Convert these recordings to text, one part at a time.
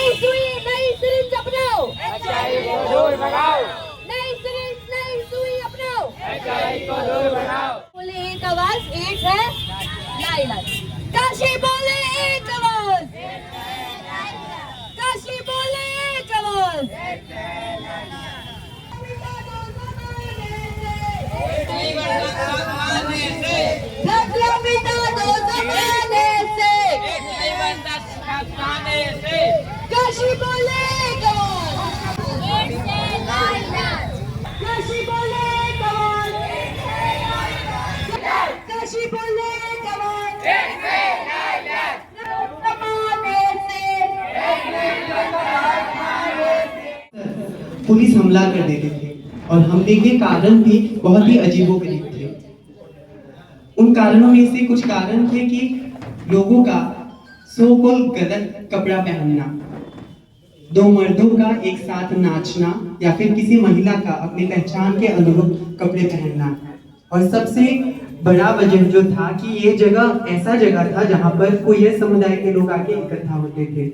नई सुई नई सिरिंज अपनाओ, HIV को दूर भगाओ, नई सिरिंज नई सुई अपनाओ, HIV को दूर भगाओ। बोले एक आवाज, एक है ना इलाज। काशी बोले एक आवाज, काशी बोले एक आवाज। नस्ल मिटा दो जमाने से, काशी बोले एक आवाज, काशी बोले एक आवाज, काशी बोले एक आवाज। जमाने से पुलिस हमला कर देते थे और हमले के कारण भी बहुत ही अजीबोगरीब थे। उन कारणों में से कुछ कारण थे कि लोगों का सो कॉल्ड गलत कपड़ा पहनना, दो मर्दों का एक साथ नाचना या फिर किसी महिला का अपनी पहचान के अनुरूप कपड़े पहनना। और सबसे बड़ा वजह जो था कि ये जगह ऐसा जगह था जहां पर कोई समुदाय के लोग आके इकट्ठा होते थे।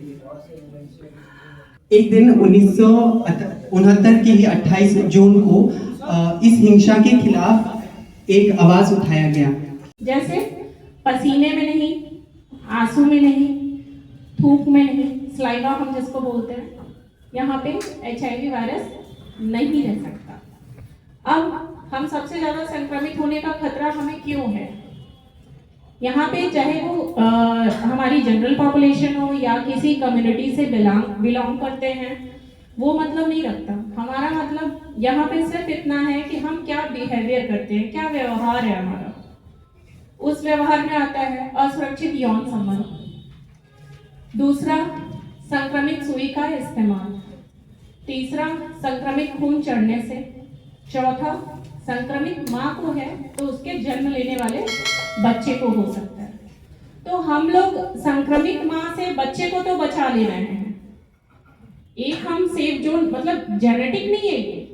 एक दिन 1969 की 28 जून को इस हिंसा के खिलाफ एक आवाज उठाया गया। जैसे पसीने में नहीं, आंसू में नहीं, थूक में नहीं, सलाइवा हम जिसको बोलते हैं, यहाँ पे HIV वायरस नहीं रह सकता। अब हम सबसे ज़्यादा संक्रमित होने का खतरा हमें क्यों है? यहाँ पे चाहे वो हमारी जनरल पॉपुलेशन हो या किसी कम्युनिटी से बिलोंग करते हैं, वो मतलब नहीं रखता। हमारा मतलब यहाँ पे सिर्फ इतना है कि हम क्या बिहेवियर करते हैं, क्या व्यवहार है हमारा। उस व्यवहार में आता है असुरक्षित यौन संबंध। दूसरा, संक्रमित सुई का इस्तेमाल। तीसरा, संक्रमित खून चढ़ने से। चौथा, संक्रमित माँ को है तो उसके जन्म लेने वाले बच्चे को हो सकता है। तो हम लोग संक्रमित माँ से बच्चे को तो बचा ले रहे हैं। एक हम सेफ जोन, मतलब जेनेटिक नहीं है ये,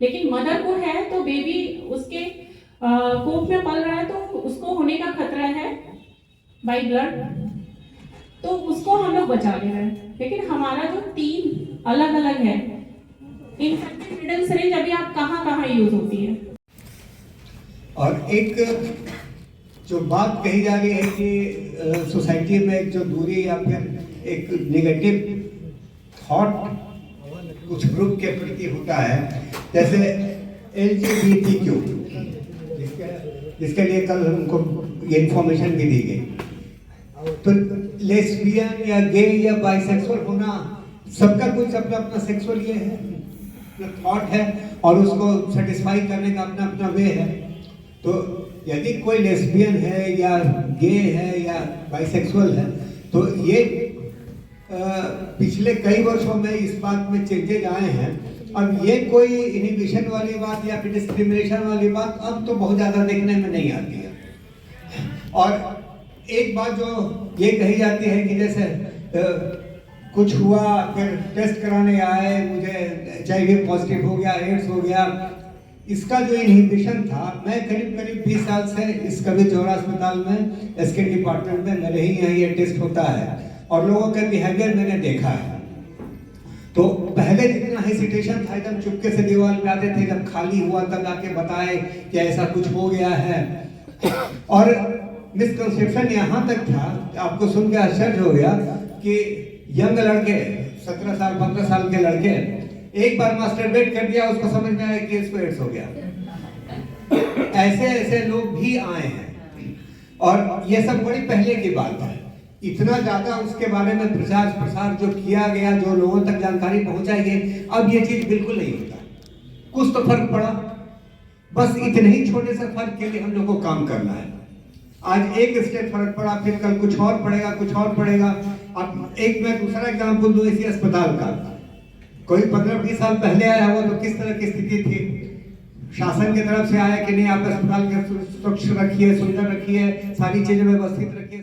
लेकिन मदर को है तो बेबी उसके कोख में पल रहा है तो उसको होने का खतरा है बाय ब्लड, तो उसको हम लोग बचा ले रहे हैं। लेकिन हमारा जो 3 अलग अलग है, इन्फेक्टेड नीडल सिरिंज अभी आप कहाँ यूज होती है। और एक जो बात कही जा रही है कि सोसाइटी में एक जो दूरी या फिर एक नेगेटिव थॉट कुछ ग्रुप के प्रति होता है, जैसे LGBTQ, जिसके लिए कल हमको ये इंफॉर्मेशन भी दी गई। तो लेस्बियन या गे या बाइसेक्सुअल होना, सबका कुछ अपना अपना सेक्सुअल ये है, थॉट है और उसको सेटिस्फाई करने का अपना अपना वे है। तो यदि कोई लेस्बियन है या गे है या बाइसेक्सुअल है तो ये पिछले कई वर्षों में इस बात में चेंजेज आए हैं। अब ये कोई इनहिबिशन वाली बात या फिर डिस्क्रिमिनेशन वाली बात अब तो बहुत ज़्यादा देखने में नहीं आती है। और एक बात जो ये कही जाती है कि जैसे कुछ हुआ, फिर टेस्ट कराने आए, मुझे HIV पॉजिटिव हो गया, एड्स हो गया, इसका जो इनहिबिशन था, मैं करीब 20 साल से इस कवि चौरा अस्पताल में SK डिपार्टमेंट में मेरे ही यहाँ ये टेस्ट होता है और लोगों का बिहेवियर मैंने देखा है। तो पहले जितना हेसिटेशन था, एकदम चुपके से दीवार पे आते थे, जब खाली हुआ तब आके बताए कि ऐसा कुछ हो गया है। और मिसकंसेप्शन यहाँ तक था, आपको सुन के आश्चर्य हो गया कि यंग लड़के 17 साल 15 साल के लड़के एक बार मास्टरबेट कर दिया, उसको समझ में आया कि इसको एड्स हो गया। ऐसे लोग भी आए हैं और ये सब बड़ी पहले की बात है। इतना ज्यादा उसके बारे में प्रचार प्रसार जो किया गया, जो लोगों तक जानकारी पहुंचाई गई, अब ये चीज बिल्कुल नहीं होता। कुछ तो फर्क पड़ा, बस इतने ही छोटे से फर्क के लिए हम लोग को काम करना है। आज एक स्टेप फर्क पड़ा, फिर कल कुछ और पड़ेगा, कुछ और पड़ेगा। अब एक मैं दूसरा एग्जाम्पल दूं इसी अस्पताल का। कोई 15-20 साल पहले आया हुआ तो किस तरह की स्थिति थी? शासन की तरफ से आया कि नहीं, आप अस्पताल के स्वच्छ रखिए, सुंदर रखिए, सारी चीजें व्यवस्थित रखिए।